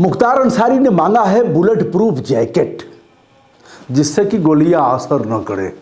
मुख्तार अंसारी ने मांगा है बुलेट प्रूफ जैकेट जिससे कि गोलियां असर न करे।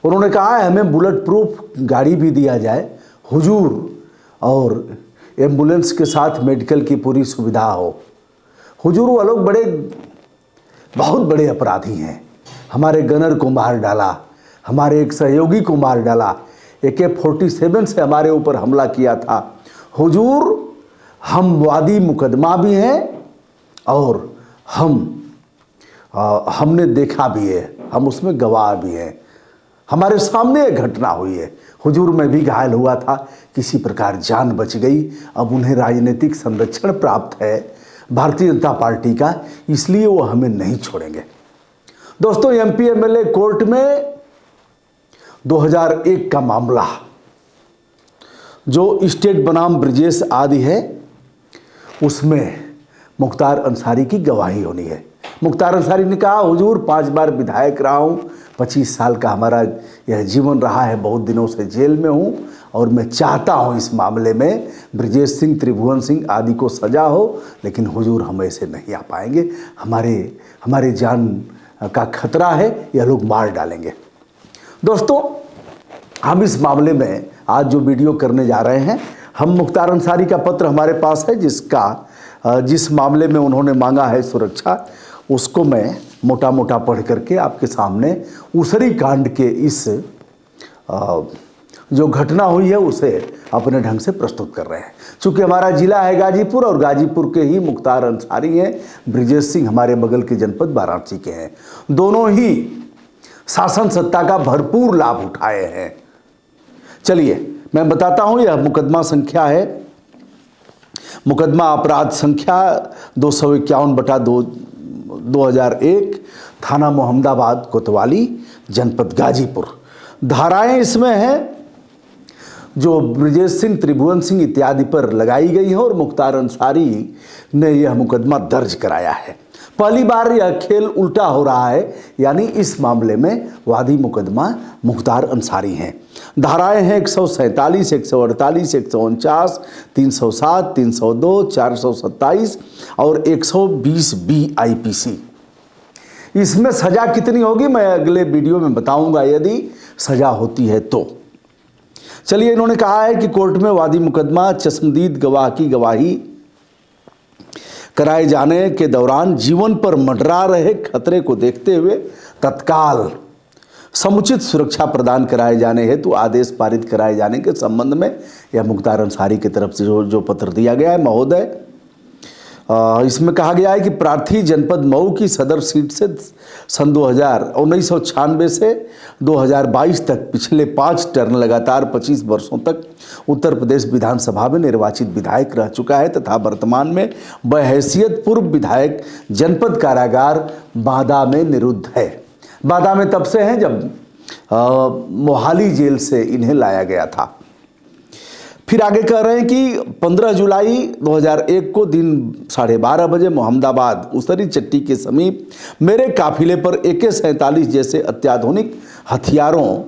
उन्होंने कहा है हमें बुलेट प्रूफ गाड़ी भी दिया जाए हुजूर और एम्बुलेंस के साथ मेडिकल की पूरी सुविधा हो। हुजूर वो लोग बहुत बड़े अपराधी हैं। हमारे गनर को मार डाला, हमारे एक सहयोगी को मार डाला, AK-47 से हमारे ऊपर हमला किया था। हुजूर हम वादी मुकदमा भी हैं और हमने देखा भी है, हम उसमें गवाह भी हैं, हमारे सामने एक घटना हुई है। हुजूर में भी घायल हुआ था, किसी प्रकार जान बच गई। अब उन्हें राजनीतिक संरक्षण प्राप्त है भारतीय जनता पार्टी का, इसलिए वो हमें नहीं छोड़ेंगे। दोस्तों, MP MLA कोर्ट में 2001 का मामला, जो स्टेट बनाम ब्रिजेश आदि है, उसमें मुख्तार अंसारी की गवाही होनी है। मुख्तार अंसारी ने कहा हुजूर 5 बार विधायक रहा हूँ, 25 साल का हमारा यह जीवन रहा है, बहुत दिनों से जेल में हूँ और मैं चाहता हूँ इस मामले में ब्रिजेश सिंह, त्रिभुवन सिंह आदि को सजा हो, लेकिन हुजूर हम ऐसे नहीं आ पाएंगे, हमारे जान का खतरा है, यह लोग मार डालेंगे। दोस्तों, हम इस मामले में आज जो वीडियो करने जा रहे हैं, हम मुख्तार अंसारी का पत्र हमारे पास है जिस मामले में उन्होंने मांगा है सुरक्षा, उसको मैं मोटा मोटा पढ़ करके आपके सामने उसरी कांड के इस जो घटना हुई है उसे अपने ढंग से प्रस्तुत कर रहे हैं। चूँकि हमारा जिला है गाजीपुर और गाजीपुर के ही मुख्तार अंसारी हैं, ब्रिजेश सिंह हमारे बगल के जनपद वाराणसी के हैं। दोनों ही शासन सत्ता का भरपूर लाभ उठाए हैं। चलिए मैं बताता हूँ, यह मुकदमा संख्या है, मुकदमा अपराध संख्या 251/2001, थाना मोहम्मदाबाद कोतवाली, जनपद गाजीपुर। धाराएं इसमें हैं जो ब्रिजेश सिंह, त्रिभुवन सिंह इत्यादि पर लगाई गई हैं और मुख्तार अंसारी ने यह मुकदमा दर्ज कराया है। पहली बार यह खेल उल्टा हो रहा है, यानी इस मामले में वादी मुकदमा मुख्तार अंसारी हैं। धाराएं हैं 147, 148, 149, 307, 302, 427 और 120B IPC। इसमें सजा कितनी होगी मैं अगले वीडियो में बताऊंगा, यदि सजा होती है तो। चलिए, इन्होंने कहा है कि कोर्ट में वादी मुकदमा चश्मदीद गवाह की गवाही कराए जाने के दौरान जीवन पर मंडरा रहे खतरे को देखते हुए तत्काल समुचित सुरक्षा प्रदान कराए जाने हेतु आदेश पारित कराए जाने के संबंध में यह मुख्तार अंसारी की तरफ से जो पत्र दिया गया है महोदय, इसमें कहा गया है कि प्रार्थी जनपद मऊ की सदर सीट से सन 1996 से 2022 तक पिछले 5 टर्म लगातार 25 वर्षों तक उत्तर प्रदेश विधानसभा में निर्वाचित विधायक रह चुका है तथा वर्तमान में बहैसियत पूर्व विधायक जनपद कारागार बांदा में निरुद्ध है। बांदा में तब से हैं जब मोहाली जेल से इन्हें लाया गया था। फिर आगे कह रहे हैं कि 15 जुलाई 2001 को दिन 12:30 बजे मोहम्मदाबाद उसरी चट्टी के समीप मेरे काफिले पर AK-47 जैसे अत्याधुनिक हथियारों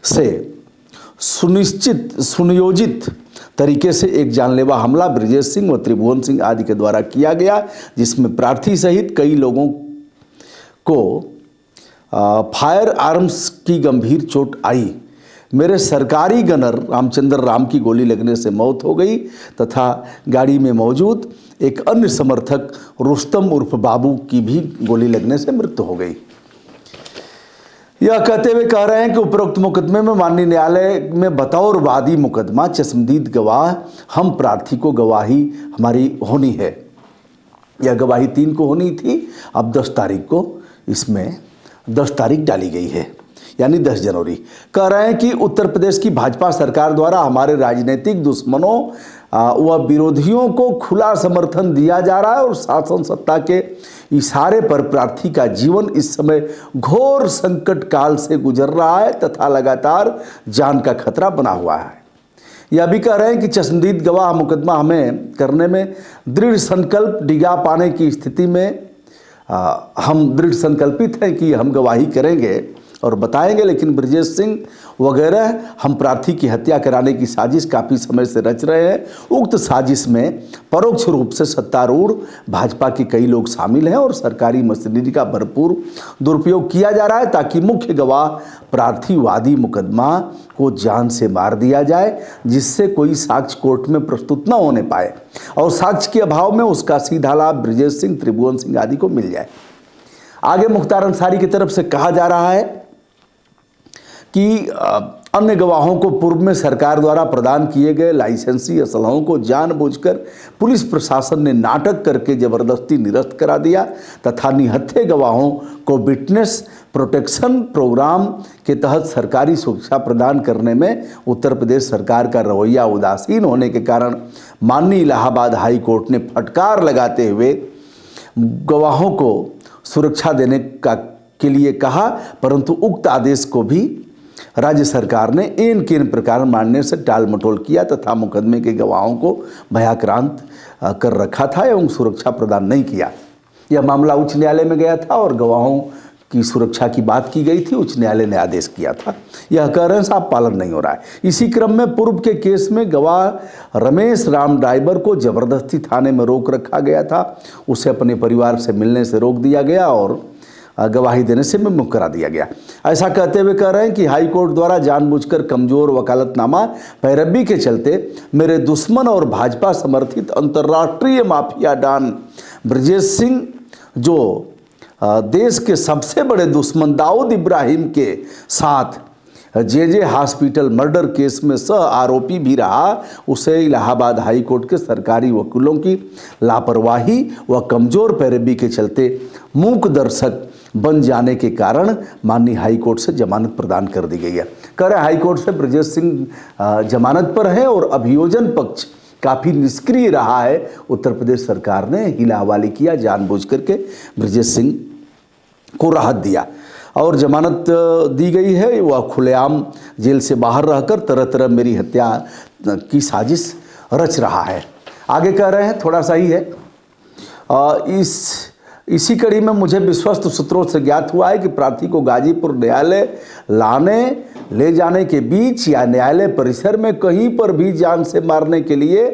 से सुनियोजित तरीके से एक जानलेवा हमला ब्रिजेश सिंह व त्रिभुवन सिंह आदि के द्वारा किया गया, जिसमें प्रार्थी सहित कई लोगों को फायर आर्म्स की गंभीर चोट आई। मेरे सरकारी गनर रामचंद्र राम की गोली लगने से मौत हो गई तथा गाड़ी में मौजूद एक अन्य समर्थक रुस्तम उर्फ बाबू की भी गोली लगने से मृत्यु हो गई। यह कहते हुए कह रहे हैं कि उपरोक्त मुकदमे में माननीय न्यायालय में बतौर वादी मुकदमा चश्मदीद गवाह हम प्रार्थी को गवाही हमारी होनी है। यह गवाही 3 को होनी थी, अब 10 तारीख को इसमें 10 तारीख डाली गई है, यानी 10 जनवरी। कह रहे हैं कि उत्तर प्रदेश की भाजपा सरकार द्वारा हमारे राजनीतिक दुश्मनों व विरोधियों को खुला समर्थन दिया जा रहा है और शासन सत्ता के इशारे पर प्रार्थी का जीवन इस समय घोर संकट काल से गुजर रहा है तथा लगातार जान का खतरा बना हुआ है। यह भी कह रहे हैं कि चश्मदीद गवाह मुकदमा हमें करने में दृढ़ संकल्प डिगा पाने की स्थिति में हम दृढ़ संकल्पित हैं कि हम गवाही करेंगे और बताएंगे। लेकिन ब्रजेश सिंह वगैरह हम प्रार्थी की हत्या कराने की साजिश काफ़ी समय से रच रहे हैं। उक्त साजिश में परोक्ष रूप से सत्तारूढ़ भाजपा के कई लोग शामिल हैं और सरकारी मशीनरी का भरपूर दुरुपयोग किया जा रहा है ताकि मुख्य गवाह प्रार्थी वादी मुकदमा को जान से मार दिया जाए, जिससे कोई साक्ष्य कोर्ट में प्रस्तुत न होने पाए और साक्ष्य के अभाव में उसका सीधा लाभ ब्रजेश सिंह, त्रिभुवन सिंह आदि को मिल जाए। आगे मुख्तार अंसारी की तरफ से कहा जा रहा है कि अन्य गवाहों को पूर्व में सरकार द्वारा प्रदान किए गए लाइसेंसी असलहों को जानबूझकर पुलिस प्रशासन ने नाटक करके जबरदस्ती निरस्त करा दिया तथा निहत्थे गवाहों को विटनेस प्रोटेक्शन प्रोग्राम के तहत सरकारी सुरक्षा प्रदान करने में उत्तर प्रदेश सरकार का रवैया उदासीन होने के कारण माननीय इलाहाबाद हाई कोर्ट ने फटकार लगाते हुए गवाहों को सुरक्षा देने के लिए कहा, परंतु उक्त आदेश को भी राज्य सरकार ने इन किन प्रकार मानने से टाल मटोल किया तथा मुकदमे के गवाहों को भयाक्रांत कर रखा था एवं सुरक्षा प्रदान नहीं किया। यह मामला उच्च न्यायालय में गया था और गवाहों की सुरक्षा की बात की गई थी। उच्च न्यायालय ने आदेश किया था, यह कह रहे हैं साहब पालन नहीं हो रहा है। इसी क्रम में पूर्व के केस में गवाह रमेश राम ड्राइवर को जबरदस्ती थाने में रोक रखा गया था। उसे अपने परिवार से मिलने से रोक दिया गया और गवाही देने से विमुख करा दिया गया। ऐसा कहते हुए कह रहे हैं कि हाई कोर्ट द्वारा जानबूझकर कमजोर वकालतनामा पैरवी के चलते मेरे दुश्मन और भाजपा समर्थित अंतर्राष्ट्रीय माफिया डॉन ब्रजेश सिंह, जो देश के सबसे बड़े दुश्मन दाऊद इब्राहिम के साथ जे हॉस्पिटल मर्डर केस में सह आरोपी भी रहा, उसे इलाहाबाद हाई कोर्ट के सरकारी वकीलों की लापरवाही व कमजोर पैरवी के चलते मूक दर्शक बन जाने के कारण माननीय हाई कोर्ट से जमानत प्रदान कर दी गई है। कह रहे हाई कोर्ट से ब्रजेश सिंह जमानत पर है और अभियोजन पक्ष काफ़ी निष्क्रिय रहा है। उत्तर प्रदेश सरकार ने हिला हवाली किया, जानबूझ करके ब्रजेश सिंह को राहत दिया और जमानत दी गई है। वह खुलेआम जेल से बाहर रहकर तरह तरह मेरी हत्या की साजिश रच रहा है। आगे कह रहे हैं, थोड़ा सा ही है, इसी कड़ी में मुझे विश्वस्त सूत्रों से ज्ञात हुआ है कि प्रार्थी को गाजीपुर न्यायालय ले जाने के बीच या न्यायालय परिसर में कहीं पर भी जान से मारने के लिए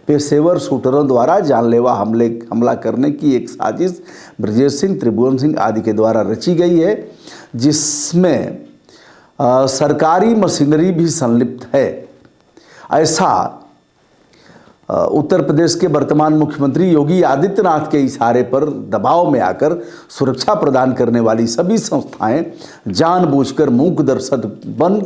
पेशेवर शूटरों द्वारा जानलेवा हमला करने की एक साजिश ब्रजेश सिंह, त्रिभुवन सिंह आदि के द्वारा रची गई है, जिसमें सरकारी मशीनरी भी संलिप्त है। ऐसा उत्तर प्रदेश के वर्तमान मुख्यमंत्री योगी आदित्यनाथ के इशारे पर दबाव में आकर सुरक्षा प्रदान करने वाली सभी संस्थाएं जानबूझकर मूक दर्शक बन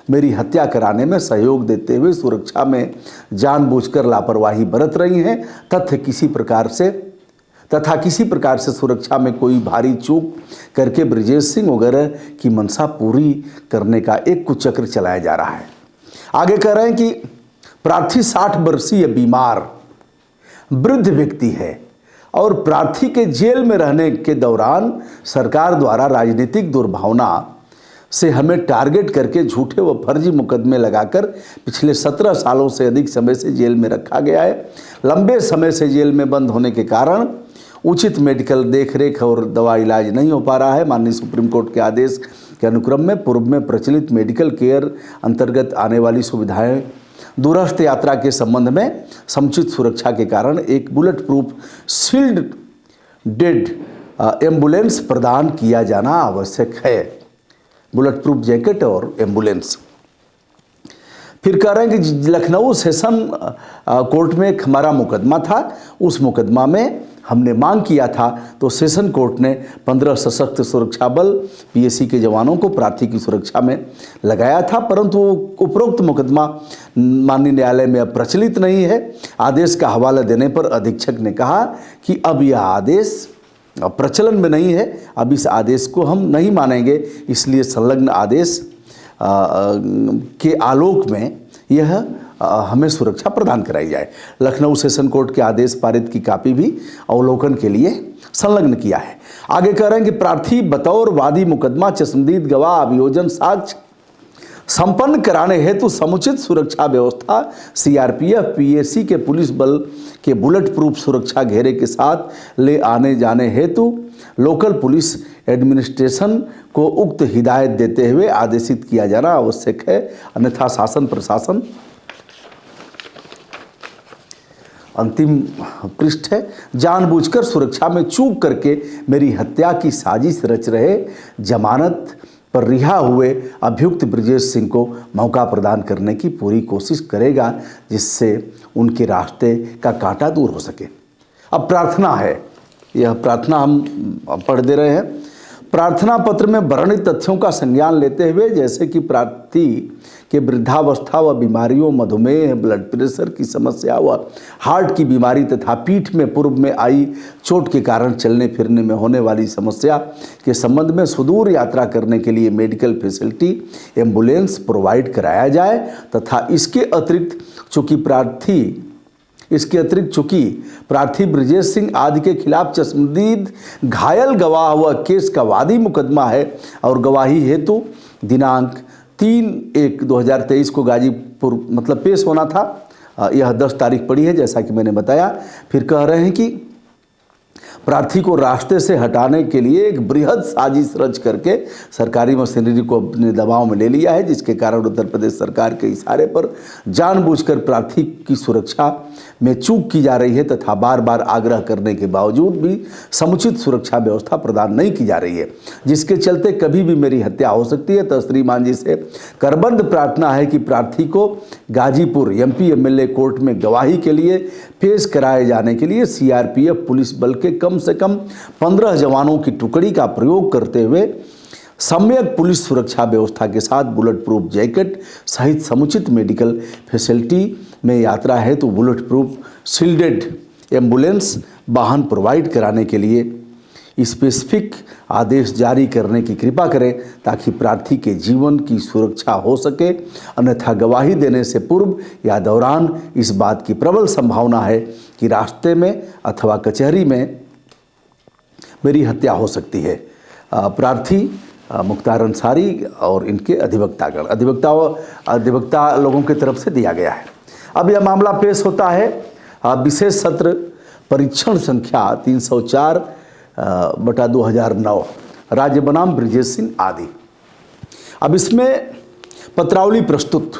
मेरी हत्या कराने में सहयोग देते हुए सुरक्षा में जानबूझकर लापरवाही बरत रही हैं तथा किसी प्रकार से सुरक्षा में कोई भारी चूक करके ब्रजेश सिंह वगैरह की मंशा पूरी करने का एक कुचक्र चलाया जा रहा है। आगे कह रहे हैं कि प्रार्थी 60 वर्षीय बीमार वृद्ध व्यक्ति है और प्रार्थी के जेल में रहने के दौरान सरकार द्वारा राजनीतिक दुर्भावना से हमें टारगेट करके झूठे व फर्जी मुकदमे लगाकर पिछले 17 सालों से अधिक समय से जेल में रखा गया है। लंबे समय से जेल में बंद होने के कारण उचित मेडिकल देखरेख और दवा इलाज नहीं हो पा रहा है। माननीय सुप्रीम कोर्ट के आदेश के अनुक्रम में पूर्व में प्रचलित मेडिकल केयर अंतर्गत आने वाली सुविधाएं दूरस्थ यात्रा के संबंध में समुचित सुरक्षा के कारण एक bullet proof sealed dead ambulance प्रदान किया जाना आवश्यक है। बुलेट प्रूफ जैकेट और एम्बुलेंस। फिर कह रहे हैं कि लखनऊ सेशन कोर्ट में एक हमारा मुकदमा था, उस मुकदमा में हमने मांग किया था तो सेशन कोर्ट ने 15 सशक्त सुरक्षा बल पीएसी के जवानों को प्रार्थी की सुरक्षा में लगाया था, परंतु उपरोक्त मुकदमा माननीय न्यायालय में प्रचलित नहीं है। आदेश का हवाला देने पर अधीक्षक ने कहा कि अब यह आदेश प्रचलन में नहीं है, अब इस आदेश को हम नहीं मानेंगे, इसलिए संलग्न आदेश के आलोक में यह हमें सुरक्षा प्रदान कराई जाए। लखनऊ सेशन कोर्ट के आदेश पारित की कॉपी भी अवलोकन के लिए संलग्न किया है। आगे कह रहे हैं कि प्रार्थी बतौर वादी मुकदमा चश्मदीद गवाह अभियोजन साक्ष्य संपन्न कराने हेतु समुचित सुरक्षा व्यवस्था सीआरपीएफ पीएसी के पुलिस बल के बुलेट प्रूफ सुरक्षा घेरे के साथ ले आने जाने हेतु लोकल पुलिस एडमिनिस्ट्रेशन को उक्त हिदायत देते हुए आदेशित किया जाना आवश्यक है, अन्यथा शासन प्रशासन। अंतिम पृष्ठ है, जानबूझकर सुरक्षा में चूक करके मेरी हत्या की साजिश रच रहे जमानत पर रिहा हुए अभियुक्त ब्रजेश सिंह को मौका प्रदान करने की पूरी कोशिश करेगा, जिससे उनके रास्ते का कांटा दूर हो सके। अब प्रार्थना है, यह प्रार्थना हम पढ़ दे रहे हैं। प्रार्थना पत्र में वर्णित तथ्यों का संज्ञान लेते हुए, जैसे कि प्रार्थी के वृद्धावस्था व बीमारियों, मधुमेह, ब्लड प्रेशर की समस्या व हार्ट की बीमारी तथा पीठ में पूर्व में आई चोट के कारण चलने फिरने में होने वाली समस्या के संबंध में सुदूर यात्रा करने के लिए मेडिकल फैसिलिटी एम्बुलेंस प्रोवाइड कराया जाए तथा इसके अतिरिक्त चूंकि प्रार्थी ब्रजेश सिंह आदि के खिलाफ चश्मदीद घायल गवाह व केस का वादी मुकदमा है और गवाही हेतु दिनांक 3/1/2023 को गाजीपुर पेश होना था। यह 10 तारीख पड़ी है, जैसा कि मैंने बताया। फिर कह रहे हैं कि प्रार्थी को रास्ते से हटाने के लिए एक बृहद साजिश रच करके सरकारी मशीनरी को अपने दबाव में ले लिया है, जिसके कारण उत्तर प्रदेश सरकार के इशारे पर जानबूझकर प्रार्थी की सुरक्षा में चूक की जा रही है तथा बार बार आग्रह करने के बावजूद भी समुचित सुरक्षा व्यवस्था प्रदान नहीं की जा रही है, जिसके चलते कभी भी मेरी हत्या हो सकती है। तो श्रीमान जी से करबद्ध प्रार्थना है कि प्रार्थी को गाजीपुर एमपी एमएलए कोर्ट में गवाही के लिए पेश कराए जाने के लिए सीआरपीएफ पुलिस बल के कम से कम 15 जवानों की टुकड़ी का प्रयोग करते हुए सम्यक पुलिस सुरक्षा व्यवस्था के साथ बुलेट प्रूफ जैकेट सहित समुचित मेडिकल फैसिलिटी में यात्रा हेतु बुलेट प्रूफ शील्डेड एम्बुलेंस वाहन प्रोवाइड कराने के लिए स्पेसिफिक आदेश जारी करने की कृपा करें, ताकि प्रार्थी के जीवन की सुरक्षा हो सके। अन्यथा गवाही देने से पूर्व या दौरान इस बात की प्रबल संभावना है कि रास्ते में अथवा कचहरी में मेरी हत्या हो सकती है। प्रार्थी मुख्तार अंसारी और इनके अधिवक्तागण अधिवक्ता लोगों की तरफ से दिया गया है। अब यह मामला पेश होता है विशेष सत्र परीक्षण संख्या 304/2009 राज्य बनाम ब्रजेश सिंह आदि। अब इसमें पत्रावली प्रस्तुत,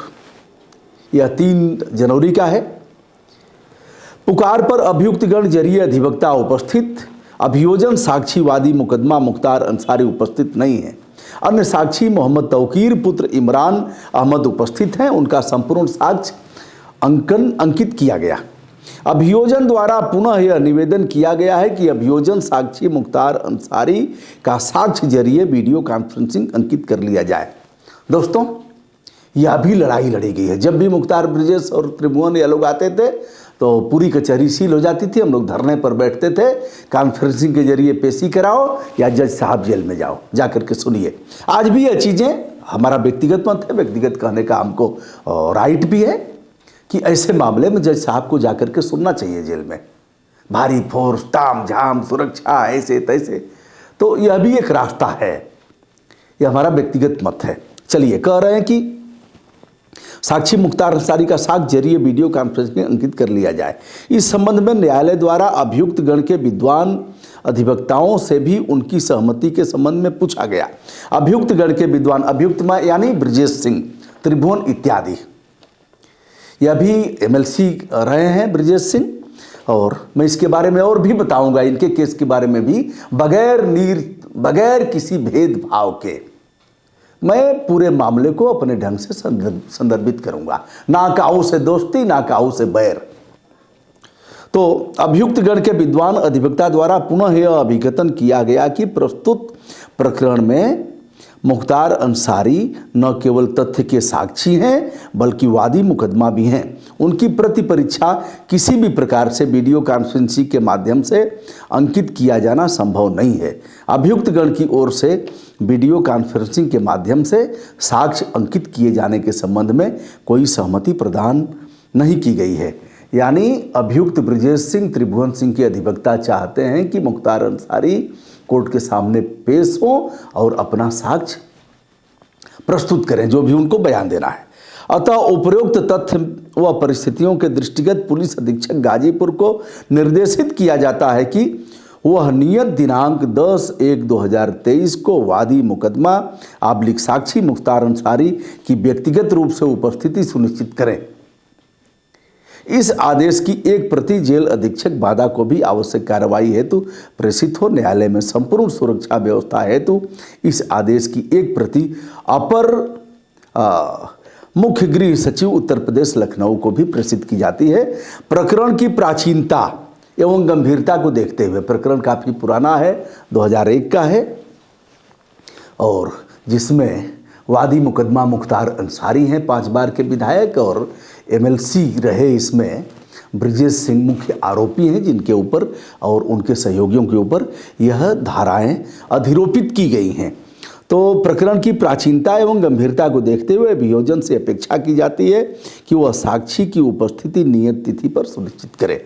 यह 3 जनवरी का है। पुकार पर अभियुक्तगण जरिए अधिवक्ता उपस्थित, अभियोजन साक्षीवादी मुकदमा मुख्तार अंसारी उपस्थित नहीं है। अन्य साक्षी मोहम्मद तौकीर पुत्र इमरान अहमद उपस्थित हैं। उनका संपूर्ण साक्ष्य अंकित किया गया। अभियोजन द्वारा पुनः यह निवेदन किया गया है कि अभियोजन साक्षी मुख्तार अंसारी का साक्ष्य जरिए वीडियो कॉन्फ्रेंसिंग अंकित कर लिया जाए। दोस्तों, यह भी लड़ाई लड़ी गई है। जब भी मुख्तार ब्रजेश और त्रिभुवन ये लोग आते थे तो पूरी कचहरी सील हो जाती थी। हम लोग धरने पर बैठते थे, कॉन्फ्रेंसिंग के जरिए पेशी कराओ या जज साहब जेल में जाओ, जा करके सुनिए। आज भी ये चीज़ें, हमारा व्यक्तिगत मत है, व्यक्तिगत कहने का हमको राइट भी है कि ऐसे मामले में जज साहब को जाकर के सुनना चाहिए जेल में। भारी फोर्स, ताम झाम, सुरक्षा, ऐसे तैसे, तो यह भी एक रास्ता है। यह हमारा व्यक्तिगत मत है। चलिए, कह रहे हैं कि साक्षी मुख्तार अंसारी का साक्ष्य जरिए वीडियो कॉन्फ्रेंसिंग अंकित कर लिया जाए। इस संबंध में न्यायालय द्वारा अभियुक्त गण के विद्वान अधिवक्ताओं से भी उनकी सहमति के संबंध में पूछा गया। अभियुक्त गण के विद्वान, अभियुक्त यानी ब्रजेश सिंह, त्रिभुवन इत्यादि, यह भी एमएलसी रहे हैं ब्रजेश सिंह, और मैं इसके बारे में और भी बताऊंगा, इनके केस के बारे में भी, बगैर किसी भेदभाव के मैं पूरे मामले को अपने ढंग से संदर्भित करूंगा। ना काऊ से दोस्ती, ना काऊ से बैर। तो अभियुक्त गण के विद्वान अधिवक्ता द्वारा पुनः यह अभिकथन किया गया कि प्रस्तुत प्रकरण में मुख्तार अंसारी न केवल तथ्य के साक्षी हैं बल्कि वादी मुकदमा भी हैं। उनकी प्रति परीक्षा किसी भी प्रकार से वीडियो कॉन्फ्रेंसिंग के माध्यम से अंकित किया जाना संभव नहीं है। अभियुक्त गण की ओर से वीडियो कॉन्फ्रेंसिंग के माध्यम से साक्ष्य अंकित किए जाने के संबंध में कोई सहमति प्रदान नहीं की गई है। यानी अभियुक्त ब्रजेश सिंह, त्रिभुवन सिंह के अधिवक्ता चाहते हैं कि मुख्तार अंसारी कोर्ट के सामने पेश हो और अपना साक्ष्य प्रस्तुत करें, जो भी उनको बयान देना है। अतः उपरोक्त तथ्य व परिस्थितियों के दृष्टिगत पुलिस अधीक्षक गाजीपुर को निर्देशित किया जाता है कि वह नियत दिनांक 10/1/2023 को वादी मुकदमा / साक्षी मुख्तार अंसारी की व्यक्तिगत रूप से उपस्थिति सुनिश्चित करें। इस आदेश की एक प्रति जेल अधीक्षक बादा को भी आवश्यक कार्रवाई हेतु प्रेषित हो। न्यायालय में संपूर्ण सुरक्षा व्यवस्था हेतु इस आदेश की एक प्रति अपर मुख्य गृह सचिव उत्तर प्रदेश लखनऊ को भी प्रेषित की जाती है। प्रकरण की प्राचीनता एवं गंभीरता को देखते हुए, प्रकरण काफ़ी पुराना है, 2001 का है, और जिसमें वादी मुकदमा मुख्तार अंसारी हैं, 5 बार के विधायक, और MLC रहे इसमें ब्रिजेश सिंह मुख्य आरोपी हैं, जिनके ऊपर और उनके सहयोगियों के ऊपर यह धाराएं अधिरोपित की गई हैं। तो प्रकरण की प्राचीनता एवं गंभीरता को देखते हुए अभियोजन से अपेक्षा की जाती है कि वह साक्षी की उपस्थिति नियत तिथि पर सुनिश्चित करे।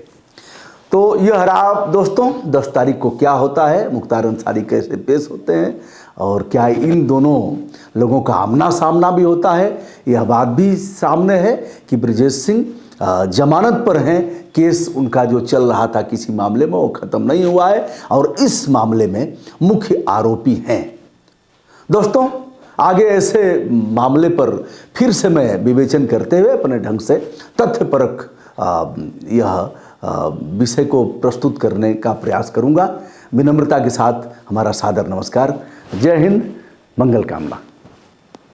तो यह रहा दोस्तों 10 तारीख को क्या होता है, मुख्तार अंसारी कैसे पेश होते हैं, और क्या इन दोनों लोगों का आमना सामना भी होता है। यह बात भी सामने है कि ब्रिजेश सिंह जमानत पर हैं, केस उनका जो चल रहा था किसी मामले में वो ख़त्म नहीं हुआ है, और इस मामले में मुख्य आरोपी हैं। दोस्तों आगे ऐसे मामले पर फिर से मैं विवेचन करते हुए अपने ढंग से तथ्यपरक यह विषय को प्रस्तुत करने का प्रयास करूंगा। विनम्रता के साथ हमारा सादर नमस्कार। जय हिंद, मंगल कामना।